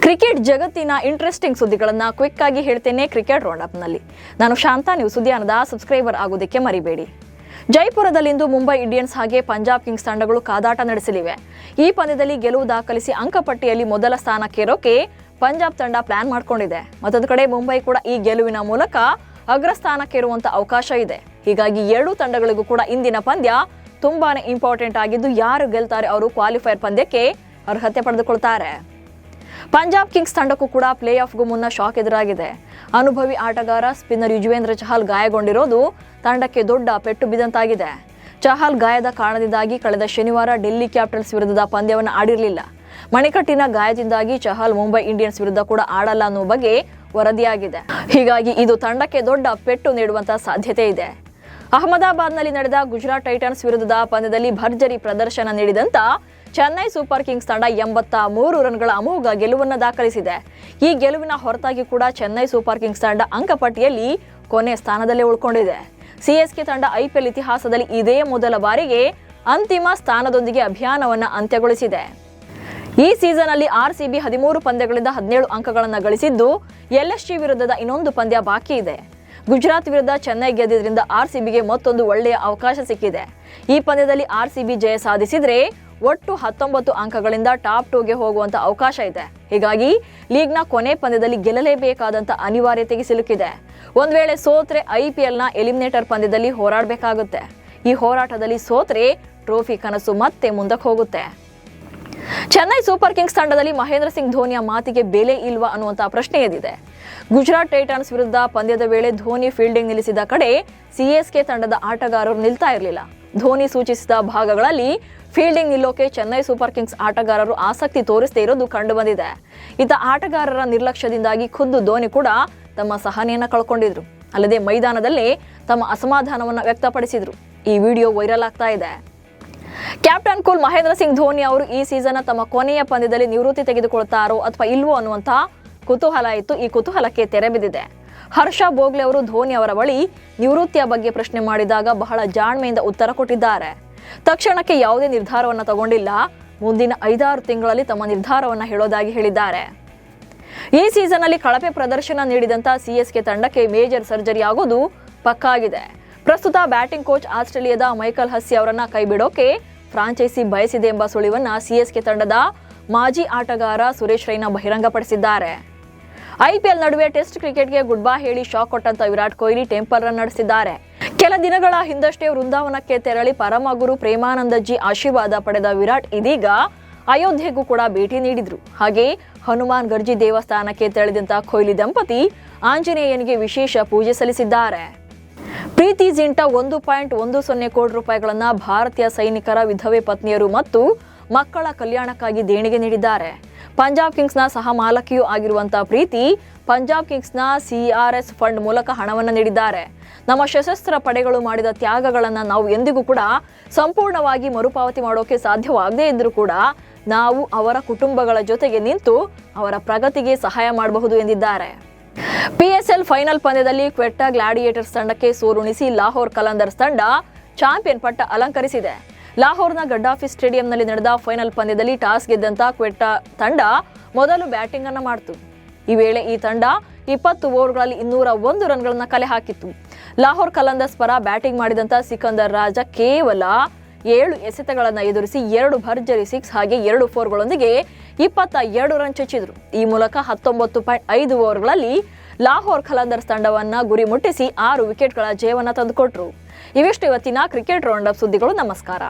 Cricket ಜಗತ್ತಿನ interesting ಸುದ್ದಿಗಳನ್ನು quick ಆಗಿ ಹೇಳ್ತೇನೆ ಕ್ರಿಕೆಟ್ ರೌಂಡ್ ಅಪ್ ನಲ್ಲಿ. ನಾನು ಶಾಂತಾ, ನೀವು ಸುದ್ದಿಯಾನದ ಸಬ್ಸ್ಕ್ರೈಬರ್ ಆಗೋದಕ್ಕೆ ಮರಿಬೇಡಿ. ಜೈಪುರದಲ್ಲಿಂದು ಮುಂಬೈ ಇಂಡಿಯನ್ಸ್ ಹಾಗೆ ಪಂಜಾಬ್ ಕಿಂಗ್ಸ್ ತಂಡಗಳು ಕಾದಾಟ ನಡೆಸಲಿವೆ. ಈ ಪಂದ್ಯದಲ್ಲಿ ಗೆಲುವು ದಾಖಲಿಸಿ ಅಂಕಪಟ್ಟಿಯಲ್ಲಿ ಮೊದಲ ಸ್ಥಾನಕ್ಕೇರೋಕೆ ಪಂಜಾಬ್ ತಂಡ ಪ್ಲಾನ್ ಮಾಡಿಕೊಂಡಿದೆ. ಮತ್ತೊಂದು ಕಡೆ ಮುಂಬೈ ಕೂಡ ಈ ಗೆಲುವಿನ ಮೂಲಕ ಅಗ್ರಸ್ಥಾನಕ್ಕೇರುವಂತ ಅವಕಾಶ ಇದೆ. ಹೀಗಾಗಿ ಎರಡೂ ತಂಡಗಳಿಗೂ ಕೂಡ ಇಂದಿನ ಪಂದ್ಯ ತುಂಬಾನೇ ಇಂಪಾರ್ಟೆಂಟ್ ಆಗಿದ್ದು, ಯಾರು ಗೆಲ್ತಾರೆ ಅವರು ಕ್ವಾಲಿಫೈರ್ ಪಂದ್ಯಕ್ಕೆ ಅರ್ಹತೆ ಪಡೆದುಕೊಳ್ತಾರೆ. ಪಂಜಾಬ್ ಕಿಂಗ್ಸ್ ತಂಡಕ್ಕೂ ಕೂಡ ಪ್ಲೇ ಆಫ್ಗೂ ಮುನ್ನ ಶಾಕ್ ಎದುರಾಗಿದೆ. ಅನುಭವಿ ಆಟಗಾರ ಸ್ಪಿನ್ನರ್ ಯುಜ್ವೇಂದ್ರ ಚಹಲ್ ಗಾಯಗೊಂಡಿರೋದು ತಂಡಕ್ಕೆ ದೊಡ್ಡ ಪೆಟ್ಟು ಬಿದ್ದಂತಾಗಿದೆ. ಚಹಲ್ ಗಾಯದ ಕಾರಣದಿಂದಾಗಿ ಕಳೆದ ಶನಿವಾರ ಡೆಲ್ಲಿ ಕ್ಯಾಪಿಟಲ್ಸ್ ವಿರುದ್ಧದ ಪಂದ್ಯವನ್ನು ಆಡಿರಲಿಲ್ಲ. ಮಣಿಕಟ್ಟಿನ ಗಾಯದಿಂದಾಗಿ ಚಹಲ್ ಮುಂಬೈ ಇಂಡಿಯನ್ಸ್ ವಿರುದ್ಧ ಕೂಡ ಆಡಲ್ಲ ಅನ್ನೋ ಬಗ್ಗೆ ವರದಿಯಾಗಿದೆ. ಹೀಗಾಗಿ ಇದು ತಂಡಕ್ಕೆ ದೊಡ್ಡ ಪೆಟ್ಟು ನೀಡುವಂತ ಸಾಧ್ಯತೆ ಇದೆ. ಅಹಮದಾಬಾದ್ನಲ್ಲಿ ನಡೆದ ಗುಜರಾತ್ ಟೈಟನ್ಸ್ ವಿರುದ್ಧದ ಪಂದ್ಯದಲ್ಲಿ ಭರ್ಜರಿ ಪ್ರದರ್ಶನ ನೀಡಿದಂತ ಚೆನ್ನೈ ಸೂಪರ್ ಕಿಂಗ್ಸ್ ತಂಡ 83 ರನ್ಗಳ ಅಮೋಘ ಗೆಲುವನ್ನು ದಾಖಲಿಸಿದೆ. ಈ ಗೆಲುವಿನ ಹೊರತಾಗಿ ಕೂಡ ಚೆನ್ನೈ ಸೂಪರ್ ಕಿಂಗ್ಸ್ ತಂಡ ಅಂಕಪಟ್ಟಿಯಲ್ಲಿ ಕೊನೆ ಸ್ಥಾನದಲ್ಲೇ ಉಳ್ಕೊಂಡಿದೆ. ಸಿಎಸ್ಕೆ ತಂಡ ಐಪಿಎಲ್ ಇತಿಹಾಸದಲ್ಲಿ ಇದೇ ಮೊದಲ ಬಾರಿಗೆ ಅಂತಿಮ ಸ್ಥಾನದೊಂದಿಗೆ ಅಭಿಯಾನವನ್ನು ಅಂತ್ಯಗೊಳಿಸಿದೆ. ಈ ಸೀಸನ್ ಅಲ್ಲಿ ಆರ್ಸಿಬಿ 13 ಪಂದ್ಯಗಳಿಂದ 17 ಅಂಕಗಳನ್ನು ಗಳಿಸಿದ್ದು, ಎಲ್ಎಸ್ಜಿ ವಿರುದ್ಧದ ಇನ್ನೊಂದು ಪಂದ್ಯ ಬಾಕಿ ಇದೆ. ಗುಜರಾತ್ ವಿರುದ್ಧ ಚೆನ್ನೈ ಗೆದ್ದಿದ್ರಿಂದ ಆರ್ಸಿಬಿಗೆ ಮತ್ತೊಂದು ಒಳ್ಳೆಯ ಅವಕಾಶ ಸಿಕ್ಕಿದೆ. ಈ ಪಂದ್ಯದಲ್ಲಿ ಆರ್ಸಿಬಿ ಜಯ ಸಾಧಿಸಿದ್ರೆ ಒಟ್ಟು 19 ಅಂಕಗಳಿಂದ ಟಾಪ್ 2ಗೆ ಹೋಗುವಂತ ಅವಕಾಶ ಇದೆ. ಹೀಗಾಗಿ ಲೀಗ್ನ ಕೊನೆ ಪಂದ್ಯದಲ್ಲಿ ಗೆಲ್ಲಲೇಬೇಕಾದಂತ ಅನಿವಾರ್ಯತೆಗೆ ಸಿಲುಕಿದೆ. ಒಂದ್ ವೇಳೆ ಸೋತ್ರೆ ಐಪಿಎಲ್ನ ಎಲಿಮಿನೇಟರ್ ಪಂದ್ಯದಲ್ಲಿ ಹೋರಾಡಬೇಕಾಗುತ್ತೆ. ಈ ಹೋರಾಟದಲ್ಲಿ ಸೋತ್ರೆ ಟ್ರೋಫಿ ಕನಸು ಮತ್ತೆ ಮುಂದಕ್ಕೆ ಹೋಗುತ್ತೆ. ಚೆನ್ನೈ ಸೂಪರ್ ಕಿಂಗ್ಸ್ ತಂಡದಲ್ಲಿ ಮಹೇಂದ್ರ ಸಿಂಗ್ ಧೋನಿಯ ಮಾತಿಗೆ ಬೆಲೆ ಇಲ್ವಾ ಅನ್ನುವಂತ ಪ್ರಶ್ನೆ ಎದ್ದಿದೆ. ಗುಜರಾತ್ ಟೈಟನ್ಸ್ ವಿರುದ್ಧ ಪಂದ್ಯದ ವೇಳೆ ಧೋನಿ ಫೀಲ್ಡಿಂಗ್ ನಿಲ್ಲಿಸಿದ ಕಡೆ ಸಿಎಸ್ಕೆ ತಂಡದ ಆಟಗಾರರು ನಿಲ್ತಾ ಇರಲಿಲ್ಲ. ಧೋನಿ ಸೂಚಿಸಿದ ಭಾಗಗಳಲ್ಲಿ ಫೀಲ್ಡಿಂಗ್ ನಿಲ್ಲೋಕೆ ಚೆನ್ನೈ ಸೂಪರ್ ಕಿಂಗ್ಸ್ ಆಟಗಾರರು ಆಸಕ್ತಿ ತೋರಿಸದೇ ಇರೋದು ಕಂಡು ಬಂದಿದೆ. ಇತ್ತ ಆಟಗಾರರ ನಿರ್ಲಕ್ಷ್ಯದಿಂದಾಗಿ ಖುದ್ದು ಧೋನಿ ಕೂಡ ತಮ್ಮ ಸಹನೆಯನ್ನ ಕಳ್ಕೊಂಡಿದ್ರು. ಅಲ್ಲದೆ ಮೈದಾನದಲ್ಲೇ ತಮ್ಮ ಅಸಮಾಧಾನವನ್ನ ವ್ಯಕ್ತಪಡಿಸಿದ್ರು. ಈ ವಿಡಿಯೋ ವೈರಲ್ ಆಗ್ತಾ ಇದೆ. ಕ್ಯಾಪ್ಟನ್ ಕೂಲ್ ಮಹೇಂದ್ರ ಸಿಂಗ್ ಧೋನಿ ಅವರು ಈ ಸೀಸನ್ ತಮ್ಮ ಕೊನೆಯ ಪಂದ್ಯದಲ್ಲಿ ನಿವೃತ್ತಿ ತೆಗೆದುಕೊಳ್ತಾರೋ ಅಥವಾ ಇಲ್ವೋ ಅನ್ನುವಂತ ಕುತೂಹಲ ಇತ್ತು. ಈ ಕುತೂಹಲಕ್ಕೆ ತೆರೆ ಬಿದ್ದಿದೆ. ಹರ್ಷ ಬೋಗ್ಲೆ ಅವರು ಧೋನಿ ಅವರ ಬಳಿ ನಿವೃತ್ತಿಯ ಬಗ್ಗೆ ಪ್ರಶ್ನೆ ಮಾಡಿದಾಗ ಬಹಳ ಜಾಣ್ಮೆಯಿಂದ ಉತ್ತರ ಕೊಟ್ಟಿದ್ದಾರೆ. ತಕ್ಷಣಕ್ಕೆ ಯಾವುದೇ ನಿರ್ಧಾರವನ್ನು ತಗೊಂಡಿಲ್ಲ, ಮುಂದಿನ 5-6 ತಿಂಗಳಲ್ಲಿ ತಮ್ಮ ನಿರ್ಧಾರವನ್ನು ಹೇಳೋದಾಗಿ ಹೇಳಿದ್ದಾರೆ. ಈ ಸೀಸನ್ ಅಲ್ಲಿ ಕಳಪೆ ಪ್ರದರ್ಶನ ನೀಡಿದಂತ ಸಿಎಸ್ಕೆ ತಂಡಕ್ಕೆ ಮೇಜರ್ ಸರ್ಜರಿ ಆಗೋದು ಪಕ್ಕಾ ಆಗಿದೆ. ಪ್ರಸ್ತುತ ಬ್ಯಾಟಿಂಗ್ ಕೋಚ್ ಆಸ್ಟ್ರೇಲಿಯಾದ ಮೈಕಲ್ ಹಸ್ಸಿ ಅವರನ್ನ ಕೈಬಿಡೋಕೆ ಫ್ರಾಂಚೈಸಿ ಬಯಸಿದೆ ಎಂಬ ಸುಳಿವನ್ನ ಸಿಎಸ್ಕೆ ತಂಡದ ಮಾಜಿ ಆಟಗಾರ ಸುರೇಶ್ ರೈನಾ ಬಹಿರಂಗಪಡಿಸಿದ್ದಾರೆ. ಐಪಿಎಲ್ ನಡುವೆ ಟೆಸ್ಟ್ ಕ್ರಿಕೆಟ್ಗೆ ಗುಡ್ ಬೈ ಹೇಳಿ ಶಾಕ್ ಕೊಟ್ಟಂತ ವಿರಾಟ್ ಕೊಹ್ಲಿ ಟೆಂಪಲ್ ರನ್ ನಡೆಸಿದ್ದಾರೆ. ಕೆಲ ದಿನಗಳ ಹಿಂದಷ್ಟೇ ವೃಂದಾವನಕ್ಕೆ ತೆರಳಿ ಪರಮಗುರು ಪ್ರೇಮಾನಂದಜಿ ಆಶೀರ್ವಾದ ಪಡೆದ ವಿರಾಟ್ ಇದೀಗ ಅಯೋಧ್ಯೆಗೂ ಕೂಡ ಭೇಟಿ ನೀಡಿದ್ರು. ಹಾಗೆ ಹನುಮಾನ್ ಗರ್ಜಿ ದೇವಸ್ಥಾನಕ್ಕೆ ತೆರಳಿದಂತ ಕೊಹ್ಲಿ ದಂಪತಿ ಆಂಜನೇಯನಿಗೆ ವಿಶೇಷ ಪೂಜೆ ಸಲ್ಲಿಸಿದ್ದಾರೆ. ಪ್ರೀತಿ ಜಿಂಟಾ 1.10 ಕೋಟಿ ರೂಪಾಯಿಗಳನ್ನ ಭಾರತೀಯ ಸೈನಿಕರ ವಿಧವೆ ಪತ್ನಿಯರು ಮತ್ತು ಮಕ್ಕಳ ಕಲ್ಯಾಣಕ್ಕಾಗಿ ದೇಣಿಗೆ ನೀಡಿದ್ದಾರೆ. ಪಂಜಾಬ್ ಕಿಂಗ್ಸ್ನ ಸಹ ಮಾಲಕಿಯೂ ಆಗಿರುವಂತಹ ಪ್ರೀತಿ ಪಂಜಾಬ್ ಕಿಂಗ್ಸ್ನ ಸಿಆರ್ಎಸ್ ಫಂಡ್ ಮೂಲಕ ಹಣವನ್ನು ನೀಡಿದ್ದಾರೆ. ನಮ್ಮ ಸಶಸ್ತ್ರ ಪಡೆಗಳು ಮಾಡಿದ ತ್ಯಾಗಗಳನ್ನು ನಾವು ಎಂದಿಗೂ ಕೂಡ ಸಂಪೂರ್ಣವಾಗಿ ಮರುಪಾವತಿ ಮಾಡೋಕೆ ಸಾಧ್ಯವಾಗದೇ ಇದ್ರೂ ಕೂಡ ನಾವು ಅವರ ಕುಟುಂಬಗಳ ಜೊತೆಗೆ ನಿಂತು ಅವರ ಪ್ರಗತಿಗೆ ಸಹಾಯ ಮಾಡಬಹುದು ಎಂದಿದ್ದಾರೆ. ಪಿಎಸ್ಎಲ್ ಫೈನಲ್ ಪಂದ್ಯದಲ್ಲಿ ಕ್ವೆಟ್ಟಾ ಗ್ಲಾಡಿಯೇಟರ್ಸ್ ತಂಡಕ್ಕೆ ಸೋಲುಣಿಸಿ ಲಾಹೋರ್ ಕಲಂದರ್ಸ್ ತಂಡ ಚಾಂಪಿಯನ್ ಪಟ್ಟ ಅಲಂಕರಿಸಿದೆ. ಲಾಹೋರ್ನ ಗಡ್ಡಾಫಿ ಸ್ಟೇಡಿಯಂನಲ್ಲಿ ನಡೆದ ಫೈನಲ್ ಪಂದ್ಯದಲ್ಲಿ ಟಾಸ್ ಗೆದ್ದಂತ ಕ್ವೆಟ್ಟಾ ತಂಡ ಮೊದಲು ಬ್ಯಾಟಿಂಗ್ ಅನ್ನು ಮಾಡಿತು. ಈ ವೇಳೆ ಈ ತಂಡ 20 ಓವರ್ಗಳಲ್ಲಿ 201 ರನ್ಗಳನ್ನ ಕಲೆ ಹಾಕಿತ್ತು. ಲಾಹೋರ್ ಕಲಂದರ್ಸ್ ಪರ ಬ್ಯಾಟಿಂಗ್ ಮಾಡಿದಂತ ಸಿಕಂದರ್ ರಾಜ ಕೇವಲ 7 ಎಸೆತಗಳನ್ನು ಎದುರಿಸಿ 2 ಭರ್ಜರಿ 6 ಹಾಗೆ 2 4ಗಳೊಂದಿಗೆ 22 ರನ್ ಚಚ್ಚಿದ್ರು. ಈ ಮೂಲಕ 19.5 ಓವರ್ಗಳಲ್ಲಿ ಲಾಹೋರ್ ಕಲಂದರ್ಸ್ ತಂಡವನ್ನ ಗುರಿ ಮುಟ್ಟಿಸಿ 6 ವಿಕೆಟ್ಗಳ ಜಯವನ್ನ ತಂದುಕೊಟ್ರು. ಇವಿಷ್ಟು ಇವತ್ತಿನ ಕ್ರಿಕೆಟ್ ರೌಂಡ್ ಅಪ್ ಸುದ್ದಿಗಳು. ನಮಸ್ಕಾರ.